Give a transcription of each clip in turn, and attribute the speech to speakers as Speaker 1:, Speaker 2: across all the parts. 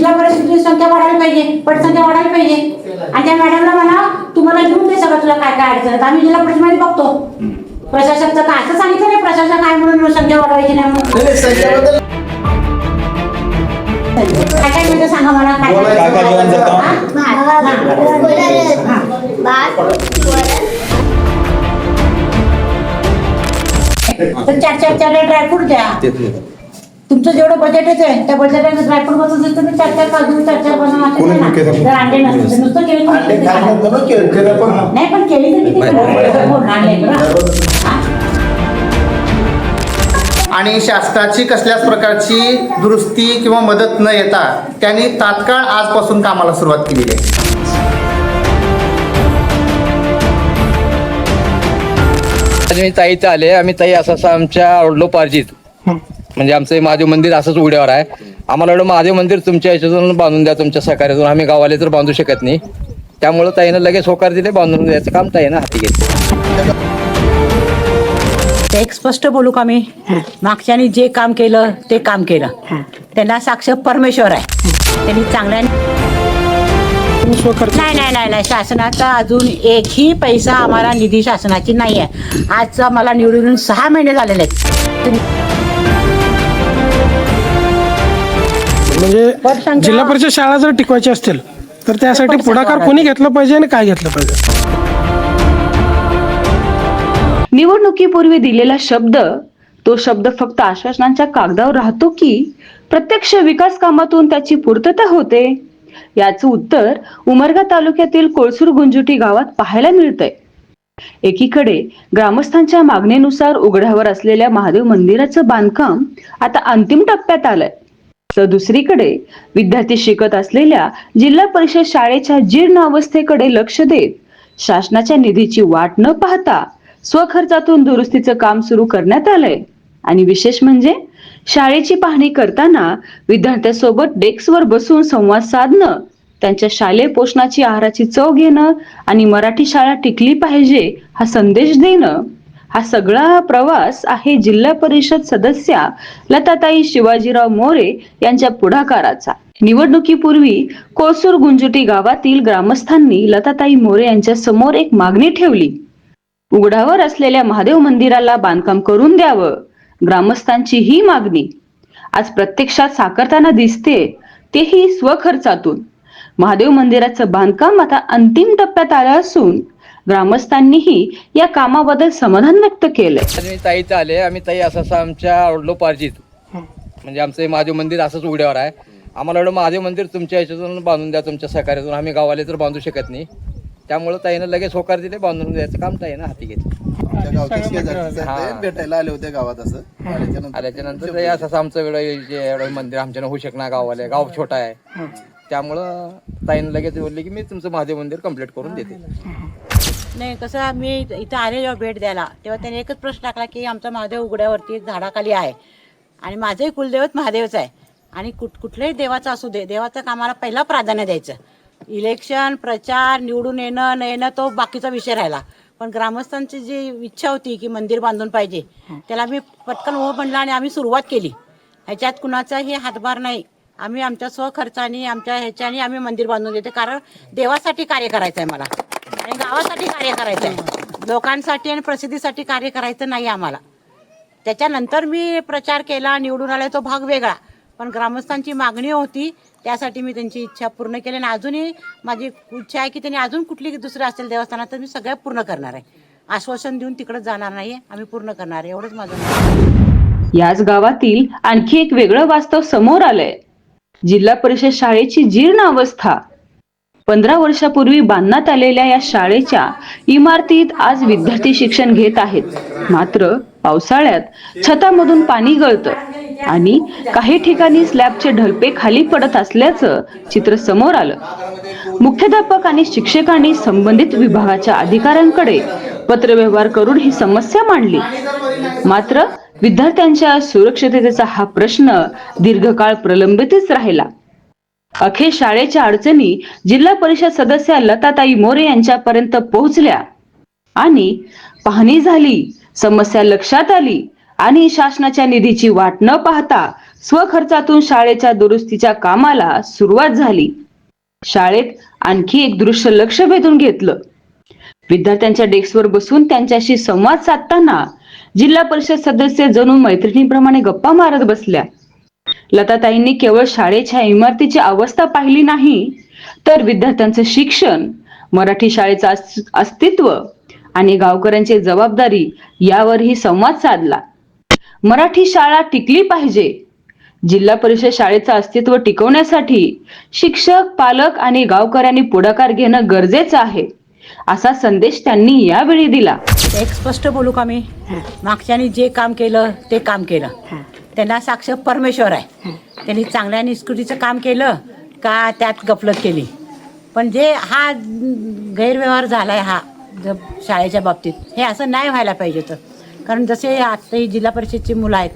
Speaker 1: जिल्हा परिषदेची संख्या वाढायला पाहिजे, पटसंख्या वाढायला पाहिजे. आणि त्या मॅडमला म्हणा तुम्हाला घेऊन दे सगळं, तुला काय काय अडचण. आम्ही जिल्हा परिषदेमध्ये बघतो प्रशासकचं काय असं सांगितलं नाही, प्रशासन काय म्हणून संख्या वाढवायची नाही म्हणून. काय काय म्हणजे सांगा मला काय तर चार ड्रायफ्रूट द्या. तुमचं जेवढं बजेट आहे त्या बजेटाने ड्रायफ्रूट बसून तुम्ही चार काजू चार बनवा. जर अंडे नसतं नुसतं केली नाही, पण केली तर किती
Speaker 2: आणि शासनाची कसल्याच प्रकारची दुरुस्ती किंवा मदत न येता त्यांनी तात्काळ आजपासून कामाला सुरुवात केलेली आहे.
Speaker 3: मी ताईचं आले, आम्ही ताई असं आमच्या वडिलोपार्जित म्हणजे आमचं महादेव मंदिर असंच उघड्यावर आहे. आम्हाला एवढं महादेव मंदिर तुमच्या ह्याच्यातून बांधून द्या, तुमच्या सहकार्यातून. आम्ही गावाले तर बांधू शकत नाही, त्यामुळं ताईनं लगेच होकार दिले, बांधून द्यायचं काम ताईनं हाती घेतलं.
Speaker 1: एक स्पष्ट बोलू का मी, मागच्यानी जे काम केलं ते काम केलं. त्यांना साक्ष परमेश्वर आहे, त्यांनी चांगल्याने नाही शासनाचा अजून एकही पैसा आम्हाला निधी शासनाची नाही आहे. आज मला निवडून 6 महिने झालेले आहेत.
Speaker 4: म्हणजे जिल्हा परिषद शाळा जर टिकवायची असतील तर त्यासाठी पुढाकार कोणी घेतलं पाहिजे आणि काय घेतलं पाहिजे?
Speaker 5: निवडणुकीपूर्वी दिलेला शब्द, तो शब्द फक्त आश्वासनांच्या कागदावर राहतो की प्रत्यक्ष विकास कामातून त्याची पूर्तता होते? याचं उत्तर उमरगा तालुक्यातील कोळसूर गुंजुटी गावात पाहायला मिळतंय. एकीकडे ग्रामस्थांच्या मागणीनुसार उघड्यावर असलेल्या महादेव मंदिराचं बांधकाम आता अंतिम टप्प्यात आलंय, तर दुसरीकडे विद्यार्थी शिकत असलेल्या जिल्हा परिषद शाळेच्या जीर्ण अवस्थेकडे लक्ष देत शासनाच्या निधीची वाट न पाहता स्वखर्चातून दुरुस्तीचं काम सुरू करण्यात आलंय. आणि विशेष म्हणजे शाळेची पाहणी करताना विद्यार्थ्यांसोबत डेस्कवर बसून संवाद साधणं, त्यांच्या शालेय पोषणाची आहाराची चव घेणं आणि मराठी शाळा टिकली पाहिजे हा संदेश देणं, हा सगळा प्रवास आहे जिल्हा परिषद सदस्या लताताई शिवाजीराव मोरे यांच्या पुढाकाराचा. निवडणुकीपूर्वी कोळसूर गुंजुटी गावातील ग्रामस्थांनी लताताई मोरे यांच्या समोर एक मागणी ठेवली. उघड्यावर असलेल्या महादेव मंदिराला बांधकाम करून द्यावं. ग्रामस्थांची ही मागणी आज प्रत्यक्षात साकारताना दिसते, तेही स्वखर्चातून. महादेव मंदिराचं बांधकाम आता अंतिम टप्प्यात आलं असून ग्रामस्थांनीही या कामाबद्दल समाधान व्यक्त केलंय.
Speaker 3: मी ताईचं आले, आम्ही ताई असं आमच्या वडिलोपार्जित म्हणजे आमचं महादेव मंदिर असंच उघड्यावर आहे. आम्हाला एवढं महादेव मंदिर तुमच्या ह्याच्यातून बांधून द्या, तुमच्या सहकार्यातून. आम्ही गावाले तर बांधू शकत नाही, त्यामुळं ताईनं लगेच होकार दिले, बांधून द्यायचं काम ताईनं हाती घेतलं.
Speaker 2: भेटायला आले होते गावात असं
Speaker 3: आल्याच्या नंतर असं आमचं एवढं मंदिर आमच्यानं होऊ शकणार, गावाला गाव छोटा आहे, त्यामुळं ताईनं लगेच बोलले की मी तुमचं महादेव मंदिर कम्प्लीट करून देते.
Speaker 1: नाही कसं, मी इथं आले जेव्हा भेट द्यायला तेव्हा त्याने एकच प्रश्न टाकला की आमचा महादेव उघड्यावरती झाडाखाली आहे आणि माझंही कुलदैवत महादेवच आहे. आणि कुठल्याही देवाचं असू दे, देवाचं कामाला पहिला प्राधान्य द्यायचं. इलेक्शन, प्रचार, निवडून येणं न येणं तो बाकीचा विषय राहिला, पण ग्रामस्थांची जी इच्छा होती की मंदिर बांधून पाहिजे त्याला आम्ही पटकन हो म्हणलं आणि आम्ही सुरुवात केली. ह्याच्यात कुणाचाही हातभार नाही. आम्ही आमच्या स्वखर्चाने आमच्या ह्याच्याने आम्ही मंदिर बांधून देतो, कारण देवासाठी कार्य करायचं आहे मला आणि गावासाठी कार्य करायचं आहे. लोकांसाठी आणि प्रसिद्धीसाठी कार्य करायचं नाही आम्हाला. त्याच्यानंतर मी प्रचार केला, निवडून आला, तो भाग वेगळा. पण ग्रामस्थांची मागणी होती त्यासाठी मी त्यांची इच्छा पूर्ण केली आणि अजूनही माझी इच्छा आहे की त्यांनी अजून कुठली दुसरी असेल देवस्थानात तर मी सगळ्या पूर्ण करणार आहे. आश्वासन देऊन तिकडे जाणार नाही, आम्ही पूर्ण करणार आहे, एवढंच माझं.
Speaker 5: याच गावातील आणखी एक वेगळं वास्तव समोर आलंय. जिल्हा परिषद शाळेची जीर्ण अवस्था. 15 वर्षापूर्वी बांधण्यात आलेल्या या शाळेच्या इमारतीत आज विद्यार्थी शिक्षण घेत आहेत. मात्र पावसाळ्यात छतामधून पाणी गळतं आणि काही ठिकाणी स्लॅबचे ढलपे खाली पडत असल्याचं चित्र समोर आलं. मुख्याध्यापक आणि शिक्षकांनी संबंधित विभागाच्या अधिकाऱ्यांकडे पत्रव्यवहार करून ही समस्या मांडली. मात्र विद्यार्थ्यांच्या सुरक्षिततेचा हा प्रश्न दीर्घकाळ प्रलंबितच राहिला. अखेर शाळेच्या अडचणी जिल्हा परिषद सदस्या लताताई मोरे यांच्यापर्यंत पोहोचल्या आणि पाहणी झाली, समस्या लक्षात आली आणि शासनाच्या निधीची वाट न पाहता स्वखर्चातून शाळेच्या दुरुस्तीच्या कामाला सुरुवात झाली. शाळेत आणखी एक दृश्य लक्ष वेधून घेतलं. विद्यार्थ्यांच्या डेस्कवर बसून त्यांच्याशी संवाद साधताना जिल्हा परिषद सदस्य जणू मैत्रिणीप्रमाणे गप्पा मारत बसल्या. लताताईंनी केवळ शाळेच्या इमारतीची अवस्था पाहिली नाही, तर विद्यार्थ्यांचं शिक्षण, मराठी शाळेचं अस्तित्व आणि गावकऱ्यांची जबाबदारी यावरही संवाद साधला. मराठी शाळा टिकली पाहिजे. जिल्हा परिषद शाळेचं अस्तित्व टिकवण्यासाठी शिक्षक, पालक आणि गावकऱ्यांनी पुढाकार घेणं गरजेचं आहे, असा संदेश त्यांनी यावेळी दिला.
Speaker 1: एक स्पष्ट बोलू का मी, मागच्यानी जे काम केलं ते काम केलं. त्यांना साक्ष परमेश्वर आहे. त्यांनी चांगल्या निष्कृतीचं काम केलं का त्यात गफलत केली. पण जे हा गैरव्यवहार झालाय हा शाळेच्या बाबतीत, हे असं नाही व्हायला पाहिजे. तर कारण जसे आता ही जिल्हा परिषदची मुलं आहेत,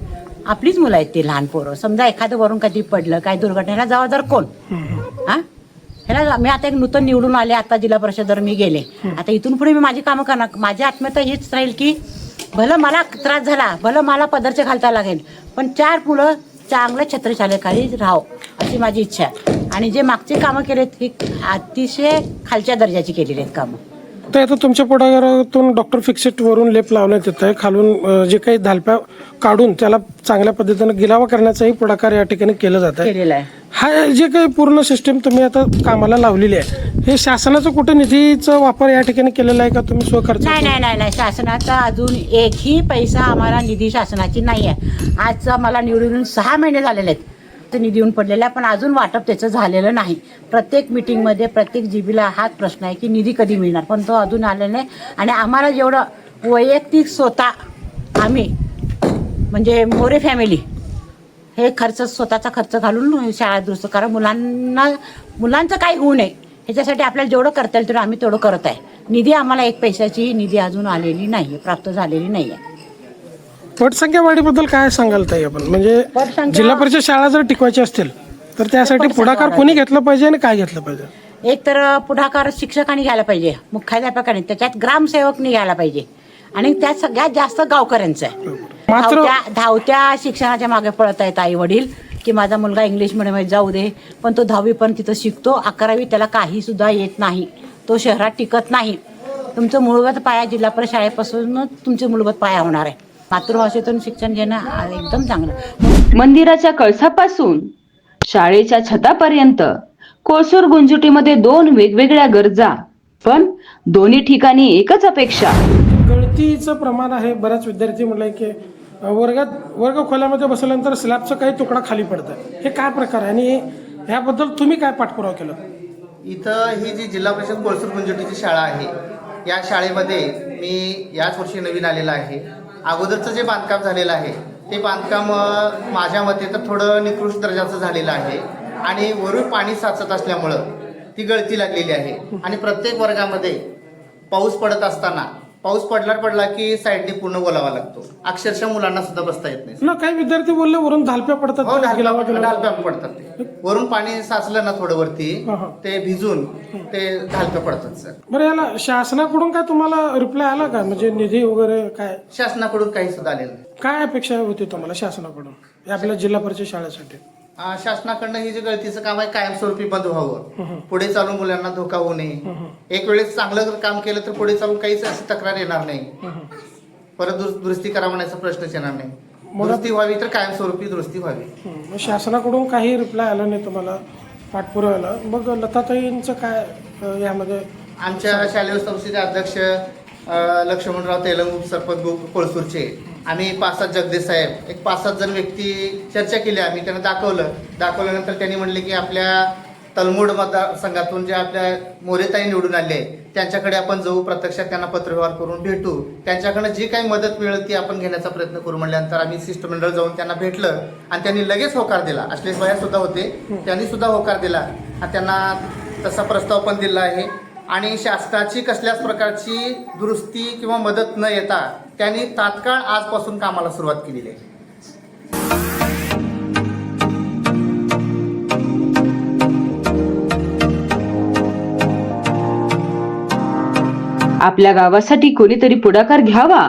Speaker 1: आपलीच मुलं आहेत ती लहान पोरं. समजा एखादं वरून कधी पडलं, काही दुर्घटनेला जबाबदार कोण? हा, ह्याला मी आता एक नूतन निवडून आले, आता जिल्हा परिषदेवर मी गेले. आता इथून पुढे मी माझी कामं करणार. माझी आत्मीयता हीच राहील की भलं मला त्रास झाला, भलं मला पदरचे घालता लागेल, पण 4 मुलं चांगल्या छत्रछायाखाली राहावं अशी माझी इच्छा आहे. आणि जे मागचे कामं केलेत ही अतिशय खालच्या दर्जाची केलेली आहेत कामं.
Speaker 4: तर आता तुमच्या पुढाकारातून डॉक्टर फिक्सेट वरून लेप लावण्यात येत आहे. खालून जे काही धालप्या काढून त्याला चांगल्या पद्धतीने गिलावा करण्याचाही पुढाकार या ठिकाणी केलं जात आहे.
Speaker 1: केलेलं आहे.
Speaker 4: हा जे काही पूर्ण सिस्टीम तुम्ही आता कामाला लावलेली आहे, हे शासनाचं कुठे निधीचा वापर या ठिकाणी केलेला आहे का तुम्ही स्वखर्च?
Speaker 1: नाही, शासनाचा अजून एकही पैसा आम्हाला निधी शासनाची नाही आहे. आज मला निवडून 6 महिने झालेले आहेत ते निधी येऊन पडलेला आहे, पण अजून वाटप त्याचं झालेलं नाही. प्रत्येक मिटिंगमध्ये प्रत्येक जीबीला हाच प्रश्न आहे की निधी कधी मिळणार, पण तो अजून आलेला नाही. आणि आम्हाला जेवढं वैयक्तिक स्वतः आम्ही म्हणजे मोरे फॅमिली हे खर्च स्वतःचा खर्च घालून शाळा दुरुस्त करा, मुलांचं काही होऊ नये ह्याच्यासाठी आपल्याला जेवढं करता येईल तेवढं आम्ही तेवढं करत आहे. निधी आम्हाला 1 पैशाची निधी अजून आलेली नाही, प्राप्त झालेली नाही आहे.
Speaker 4: पटसंख्या वाढीबद्दल काय सांगाल ताई आपण? म्हणजे जिल्हा परिषद शाळा जर टिकवायची असतील तर त्यासाठी पुढाकार कोणी घेतलं पाहिजे आणि काय घेतलं पाहिजे?
Speaker 1: एक तर पुढाकार शिक्षकांनी घ्यायला पाहिजे, मुख्याध्यापकांनी, त्याच्यात ग्रामसेवकनी घ्यायला पाहिजे, आणि त्यात सगळ्यात जास्त गावकऱ्यांचं आहे. धावत्या शिक्षणाच्या मागे पळत आहेत आई वडील की माझा मुलगा इंग्लिश मिडियममध्ये जाऊ दे, पण तो 10वी पण तिथं शिकतो, 11वी त्याला काही सुद्धा येत नाही, तो शहरात टिकत नाही. तुमचं मूलभूत पाया जिल्हा परिषद शाळेपासूनच तुमचे मूलभूत पाया होणार आहे. मातृभाषेतून शिक्षण घेणं एकदम चांगलं.
Speaker 5: मंदिराच्या कळसापासून शाळेच्या छतापर्यंत कोळसूर गुंजुटीमध्ये 2 वेगवेगळ्या गरजा, पण दोन्ही ठिकाणी एकच अपेक्षा.
Speaker 4: गळतीचं प्रमाण आहे. बऱ्याच विद्यार्थी म्हणले की वर्ग खोल्यामध्ये बसल्यानंतर स्लॅबचा काही तुकडा खाली पडतं, हे काय प्रकार आहे आणि ह्याबद्दल तुम्ही काय पाठपुरावा केला?
Speaker 2: इथं ही जी जिल्हा परिषद कोळसूर गुंजोटीची शाळा आहे, या शाळेमध्ये मी याच वर्षी नवीन आलेला आहे. अगोदरचं जे बांधकाम झालेलं आहे ते बांधकाम माझ्या मते तर थोडं निकृष्ट दर्जाचं झालेलं आहे, आणि वरून पाणी साचत असल्यामुळं ती गळती लागलेली आहे. आणि प्रत्येक वर्गामध्ये पाऊस पडत असताना पाऊस पडला की साईडने पूर्ण बोलावा लागतो. अक्षरशः मुलांना सुद्धा बसता येत नाही.
Speaker 4: ना काही विद्यार्थी बोलले वरून धालप्या पडतात.
Speaker 2: हो, ढालप्या पडतात. ते वरून पाणी साचलं ना थोडं वरती, ते भिजून ते ढालप्या पडतात सर.
Speaker 4: बरं, याला शासनाकडून काय तुम्हाला रिप्लाय आला का? म्हणजे निधी वगैरे काय
Speaker 2: शासनाकडून काही सुद्धा आलेलं नाही.
Speaker 4: काय अपेक्षा होती तुम्हाला शासनाकडून आपल्या जिल्हा परिषद शाळेसाठी?
Speaker 2: शासनाकडनं ही जे गळतीचं काम आहे कायमस्वरूपी बंद व्हावं, पुढे चालून मुलांना धोका होऊ नये. एक वेळेस चांगलं जर काम केलं तर पुढे चालून काहीच अशी तक्रार येणार नाही, परत दुरुस्ती करा म्हणायचा प्रश्नच येणार नाही. दुरुस्ती व्हावी तर कायमस्वरूपी दुरुस्ती व्हावी.
Speaker 4: शासनाकडून काही रिप्लाय आला नाही तुम्हाला पाठपुराव्याला? मग लताताईंचं काय यामध्ये?
Speaker 2: आमच्या शालेय संस्थेचे अध्यक्ष लक्ष्मणराव तेलंग, सरपंच कोळसूरचे, आम्ही 5-7 जगदीश साहेब, एक 5-7 जण व्यक्ती चर्चा केली. आम्ही त्यांना दाखवल्यानंतर त्यांनी म्हणले की आपल्या तलमोड मतदारसंघातून जे आपल्या मोरेताई निवडून आले त्यांच्याकडे आपण जाऊ, प्रत्यक्षात त्यांना पत्रव्यवहार करून भेटू, त्यांच्याकडनं जी काही मदत मिळेल ती आपण घेण्याचा प्रयत्न करू. म्हणल्यानंतर आम्ही शिष्टमंडळ जाऊन त्यांना भेटलं आणि त्यांनी लगेच होकार दिला. अश्लेष भाया सुद्धा होते, त्यांनी सुद्धा होकार दिला आणि त्यांना तसा प्रस्ताव पण दिला आहे. आणि शासनाची कसल्याच प्रकारची दुरुस्ती किंवा मदत न येता त्यांनी तात्काळ आजपासून कामाला सुरुवात केलेली आहे.
Speaker 5: आपल्या गावासाठी कोणीतरी पुढाकार घ्यावा.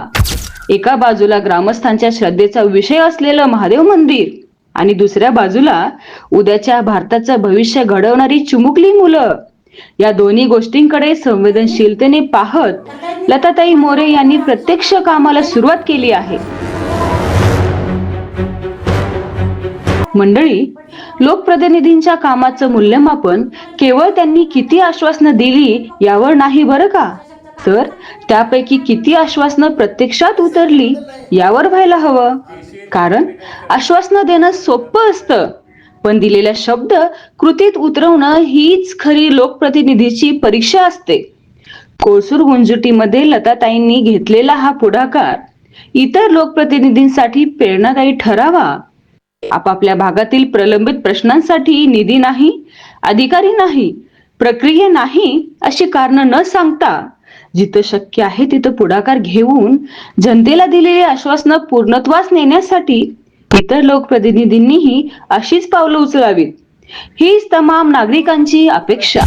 Speaker 5: एका बाजूला ग्रामस्थांच्या श्रद्धेचा विषय असलेलं महादेव मंदिर, आणि दुसऱ्या बाजूला उद्याच्या भारताचं भविष्य घडवणारी चिमुकली मुलं. या दोन्ही गोष्टींकडे संवेदनशीलतेने पाहत लताताई मोरे यांनी प्रत्यक्ष कामाला सुरुवात केली आहे. मंडळी, लोकप्रतिनिधींच्या कामाचं मूल्यमापन केवळ त्यांनी किती आश्वासनं दिली यावर नाही बरं का, तर त्यापैकी किती आश्वासनं प्रत्यक्षात उतरली यावर व्हायला हवं. कारण आश्वासनं देणं सोपं असतं, पण दिलेला शब्द कृतीत उतरवणं हीच खरी लोकप्रतिनिधीची परीक्षा असते. कोळसूर गुंजुटीमध्ये लताताईंनी घेतलेला हा पुढाकार इतर लोकप्रतिनिधींसाठी प्रेरणादायी ठरावा. आपापल्या भागातील प्रलंबित प्रश्नांसाठी निधी नाही, अधिकारी नाही, प्रक्रिया नाही अशी कारणं न सांगता जिथं शक्य आहे तिथं पुढाकार घेऊन जनतेला दिलेली आश्वासनं पूर्णत्वास नेण्यासाठी इतर लोकप्रतिनिधींनीही अशीच पावलं उचलावीत, हीच तमाम नागरिकांची अपेक्षा.